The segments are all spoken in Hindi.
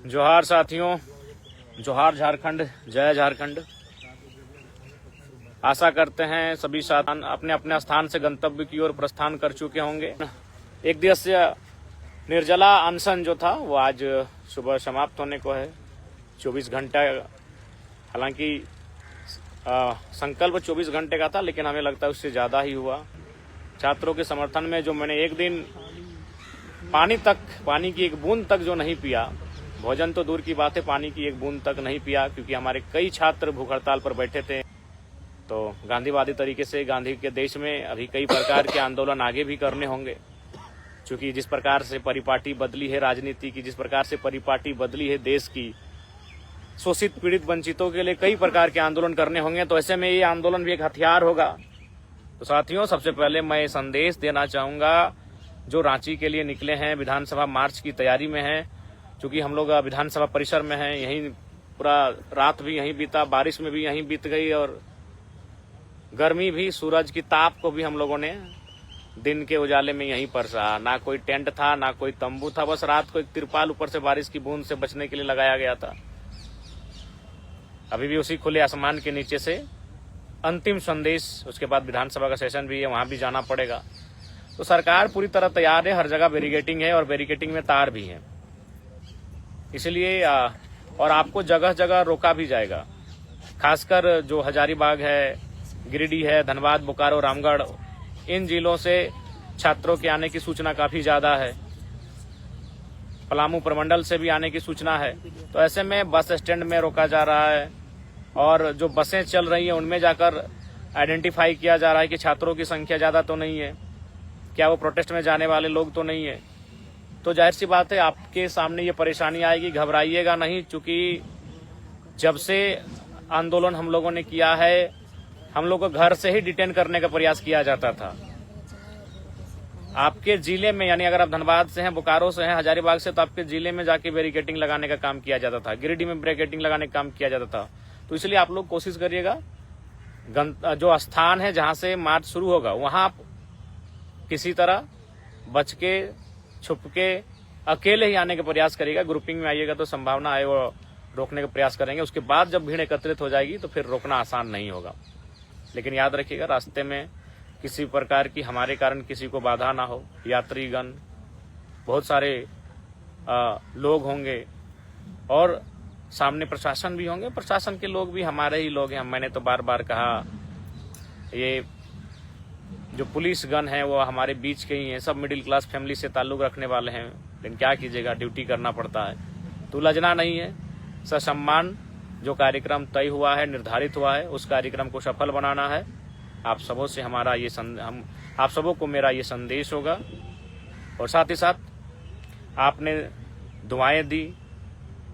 जोहार साथियों, जोहार झारखंड, जय झारखंड। आशा करते हैं सभी साथी अपने अपने स्थान से गंतव्य की ओर प्रस्थान कर चुके होंगे। एक दिवसीय निर्जला अनशन जो था वो आज सुबह समाप्त होने को है। 24 घंटा, हालांकि संकल्प 24 घंटे का था, लेकिन हमें लगता है उससे ज़्यादा ही हुआ। छात्रों के समर्थन में जो मैंने एक दिन पानी की एक बूंद तक जो नहीं पिया, भोजन तो दूर की बात है, पानी की एक बूंद तक नहीं पिया, क्योंकि हमारे कई छात्र भूख हड़ताल पर बैठे थे। तो गांधीवादी तरीके से गांधी के देश में अभी कई प्रकार के आंदोलन आगे भी करने होंगे, क्योंकि जिस प्रकार से परिपाटी बदली है राजनीति की, जिस प्रकार से परिपाटी बदली है देश की, शोषित पीड़ित वंचितों के लिए कई प्रकार के आंदोलन करने होंगे। तो ऐसे में ये आंदोलन भी एक हथियार होगा। तो साथियों, सबसे पहले मैं संदेश देना चाहूँगा जो रांची के लिए निकले हैं, विधानसभा मार्च की तैयारी में हैं, क्योंकि हम लोग विधानसभा परिसर में हैं, यहीं पूरा रात भी यहीं बीता, बारिश में भी यहीं बीत गई, और गर्मी भी, सूरज की ताप को भी हम लोगों ने दिन के उजाले में यहीं पर सहा। ना कोई टेंट था, ना कोई तंबू था, बस रात को एक तिरपाल ऊपर से बारिश की बूंद से बचने के लिए लगाया गया था। अभी भी उसी खुले आसमान के नीचे से अंतिम संदेश, उसके बाद विधानसभा का सेशन भी है, वहां भी जाना पड़ेगा। तो सरकार पूरी तरह तैयार है, हर जगह बैरिकेडिंग है और बैरिकेडिंग में तार भी है, इसलिए और आपको जगह जगह रोका भी जाएगा। खासकर जो हजारीबाग है, गिरिडीह है, धनबाद, बोकारो, रामगढ़, इन जिलों से छात्रों के आने की सूचना काफी ज्यादा है। पलामू प्रमंडल से भी आने की सूचना है। तो ऐसे में बस स्टैंड में रोका जा रहा है, और जो बसें चल रही हैं उनमें जाकर आइडेंटिफाई किया जा रहा है कि छात्रों की संख्या ज्यादा तो नहीं है, क्या वो प्रोटेस्ट में जाने वाले लोग तो नहीं है। तो जाहिर सी बात है आपके सामने ये परेशानी आएगी, घबराइएगा नहीं, क्योंकि जब से आंदोलन हम लोगों ने किया है, हम लोग को घर से ही डिटेन करने का प्रयास किया जाता था। आपके जिले में, यानी अगर आप धनबाद से हैं, बोकारो से हैं, हजारीबाग से, तो आपके जिले में जाके बैरिकेडिंग लगाने का काम किया जाता था, गिरिडीह में बैरिकेडिंग लगाने का काम किया जाता था। तो इसलिए आप लोग कोशिश करिएगा, जो स्थान है जहां से मार्च शुरू होगा, वहां आप किसी तरह बच के, छुप के, अकेले ही आने का प्रयास करिएगा। ग्रुपिंग में आइएगा तो संभावना है वो रोकने का प्रयास करेंगे। उसके बाद जब भीड़ एकत्रित हो जाएगी तो फिर रोकना आसान नहीं होगा। लेकिन याद रखिएगा, रास्ते में किसी प्रकार की हमारे कारण किसी को बाधा ना हो। यात्रीगण, बहुत सारे लोग होंगे, और सामने प्रशासन भी होंगे। प्रशासन के लोग भी हमारे ही लोग हैं। मैंने तो बार बार कहा, ये जो पुलिस गण है वो हमारे बीच के ही हैं, सब मिडिल क्लास फैमिली से ताल्लुक रखने वाले हैं। लेकिन क्या कीजिएगा, ड्यूटी करना पड़ता है। तो उलझना नहीं है, ससम्मान जो कार्यक्रम तय हुआ है, निर्धारित हुआ है, उस कार्यक्रम को सफल बनाना है। आप सबों से हमारा ये आप सबों को मेरा ये संदेश होगा। और साथ ही साथ आपने दुआएं दी,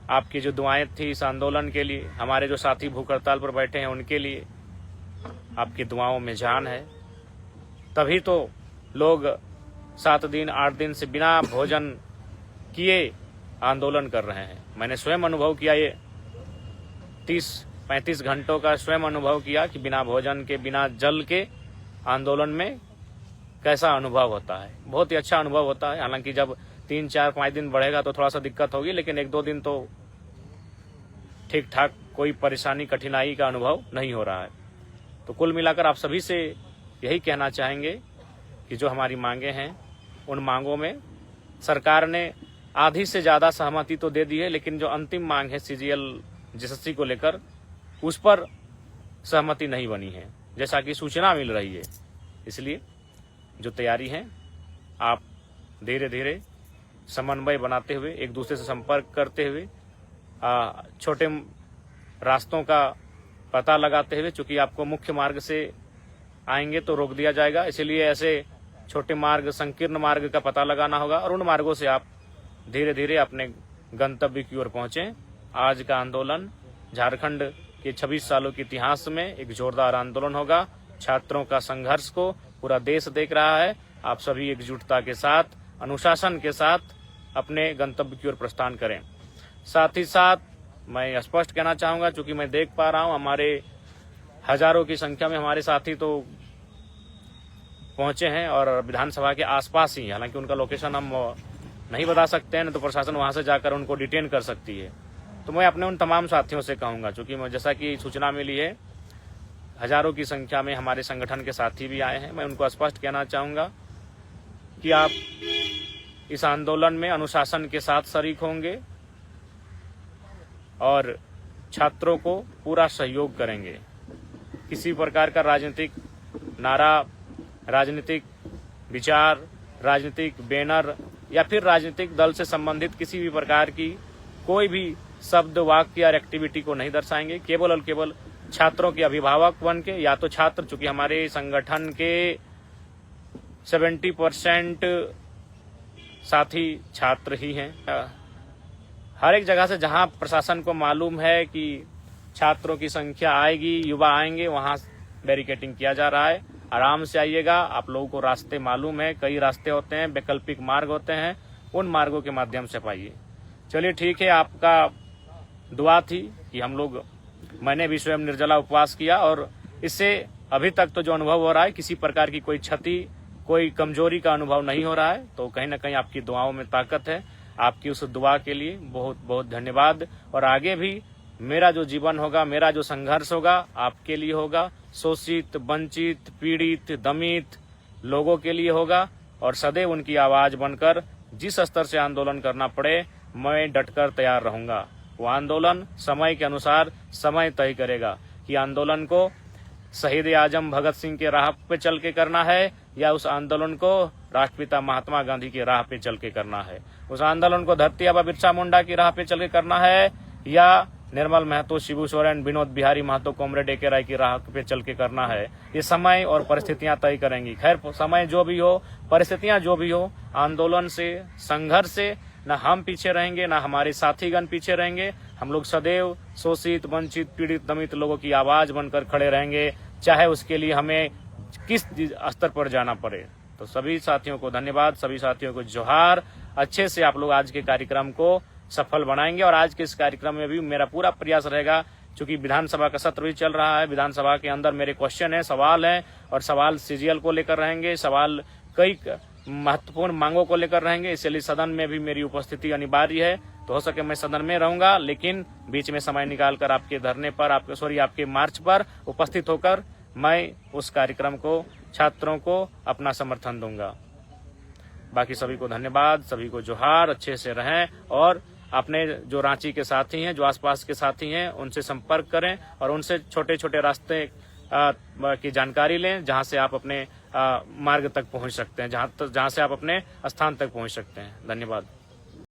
आपकी जो दुआएं थी इस आंदोलन के लिए, हमारे जो साथी भूख हड़ताल पर बैठे हैं उनके लिए, आपकी दुआओं में जान है। तभी तो लोग 7 दिन 8 दिन से बिना भोजन किए आंदोलन कर रहे हैं। मैंने स्वयं अनुभव किया, ये 30-35 घंटों का स्वयं अनुभव किया कि बिना भोजन के, बिना जल के आंदोलन में कैसा अनुभव होता है। बहुत ही अच्छा अनुभव होता है। हालांकि जब 3-4-5 दिन बढ़ेगा तो थोड़ा सा दिक्कत होगी, लेकिन 1-2 दिन तो ठीक ठाक, कोई परेशानी, कठिनाई का अनुभव नहीं हो रहा है। तो कुल मिलाकर आप सभी से यही कहना चाहेंगे कि जो हमारी मांगे हैं, उन मांगों में सरकार ने आधी से ज्यादा सहमति तो दे दी है, लेकिन जो अंतिम मांग है CGL GSSC को लेकर, उस पर सहमति नहीं बनी है, जैसा कि सूचना मिल रही है। इसलिए जो तैयारी है, आप धीरे धीरे समन्वय बनाते हुए, एक दूसरे से संपर्क करते हुए, छोटे रास्तों का पता लगाते हुए, चूंकि आपको मुख्य मार्ग से आएंगे तो रोक दिया जाएगा, इसलिए ऐसे छोटे मार्ग, संकीर्ण मार्ग का पता लगाना होगा, और उन मार्गों से आप धीरे धीरे अपने गंतव्य की ओर पहुंचें। आज का आंदोलन झारखंड के 26 सालों के इतिहास में एक जोरदार आंदोलन होगा। छात्रों का संघर्ष को पूरा देश देख रहा है। आप सभी एकजुटता के साथ, अनुशासन के साथ अपने गंतव्य की ओर प्रस्थान करें। साथ ही साथ मैं स्पष्ट कहना चाहूंगा, चूंकि मैं देख पा रहा हूं हमारे हजारों की संख्या में हमारे साथी तो पहुंचे हैं और विधानसभा के आसपास ही, हालांकि उनका लोकेशन हम नहीं बता सकते हैं, न तो प्रशासन वहां से जाकर उनको डिटेन कर सकती है। तो मैं अपने उन तमाम साथियों से कहूंगा, चूंकि जैसा कि सूचना मिली है हजारों की संख्या में हमारे संगठन के साथी भी आए हैं, मैं उनको स्पष्ट कहना चाहूंगा कि आप इस आंदोलन में अनुशासन के साथ शरीक होंगे और छात्रों को पूरा सहयोग करेंगे। किसी प्रकार का राजनीतिक नारा, राजनीतिक विचार, राजनीतिक बैनर या फिर राजनीतिक दल से संबंधित किसी भी प्रकार की कोई भी शब्द, वाक्य या एक्टिविटी को नहीं दर्शाएंगे। केवल और केवल छात्रों के अभिभावक बन के, या तो छात्र, चूंकि हमारे संगठन के 70% साथी छात्र ही हैं। हर एक जगह से जहां प्रशासन को मालूम है कि छात्रों की संख्या आएगी, युवा आएंगे, वहां बैरिकेटिंग किया जा रहा है। आराम से आइएगा, आप लोगों को रास्ते मालूम है, कई रास्ते होते हैं, वैकल्पिक मार्ग होते हैं, उन मार्गों के माध्यम से पाइए। चलिए ठीक है, आपका दुआ थी कि हम लोग, मैंने भी स्वयं निर्जला उपवास किया और इससे अभी तक तो जो अनुभव हो रहा है, किसी प्रकार की कोई क्षति, कोई कमजोरी का अनुभव नहीं हो रहा है। तो कहीं ना कहीं आपकी दुआओं में ताकत है। आपकी उस दुआ के लिए बहुत बहुत धन्यवाद। और आगे भी मेरा जो जीवन होगा, मेरा जो संघर्ष होगा, आपके लिए होगा, शोषित, वंचित, पीड़ित, दमित लोगों के लिए होगा और सदैव उनकी आवाज बनकर जिस स्तर से आंदोलन करना पड़े, मैं डटकर तैयार रहूंगा। वो आंदोलन समय के अनुसार समय तय करेगा कि आंदोलन को शहीद आजम भगत सिंह के राह पे चल के करना है या उस आंदोलन को राष्ट्रपिता महात्मा गांधी की राह पे चल के करना है। उस आंदोलन को धरती आबा बिरसा मुंडा की राह पे चल के करना है या निर्मल महतो, शिबू सोरेन, विनोद बिहारी महतो, कॉमरेड ए.के. राय की राह पे चल के करना है। ये समय और परिस्थितियां तय करेंगी। खैर, समय जो भी हो, परिस्थितियां जो भी हो, आंदोलन से, संघर्ष से न हम पीछे रहेंगे, न हमारे साथीगण पीछे रहेंगे। हम लोग सदैव शोषित, वंचित, पीड़ित, दमित लोगों की आवाज बनकर खड़े रहेंगे, चाहे उसके लिए हमें किस स्तर पर जाना पड़े। तो सभी साथियों को धन्यवाद, सभी साथियों को जोहार। अच्छे से आप लोग आज के कार्यक्रम को सफल बनाएंगे और आज के इस कार्यक्रम में भी मेरा पूरा प्रयास रहेगा, क्योंकि विधानसभा का सत्र भी चल रहा है। विधानसभा के अंदर मेरे क्वेश्चन है, सवाल है और सवाल सीजीएल को लेकर रहेंगे, सवाल कई महत्वपूर्ण मांगों को लेकर रहेंगे। इसलिए सदन में भी मेरी उपस्थिति अनिवार्य है। तो हो सके मैं सदन में रहूंगा, लेकिन बीच में समय निकालकर आपके धरने पर, आपके मार्च पर उपस्थित होकर मैं उस कार्यक्रम को, छात्रों को अपना समर्थन दूंगा। बाकी सभी को धन्यवाद, सभी को जोहार। अच्छे से रहें और अपने जो रांची के साथी हैं, जो आसपास के साथी हैं, उनसे संपर्क करें और उनसे छोटे छोटे रास्ते की जानकारी लें, जहां से आप अपने मार्ग तक पहुंच सकते हैं, जहां से आप अपने स्थान तक पहुंच सकते हैं। धन्यवाद।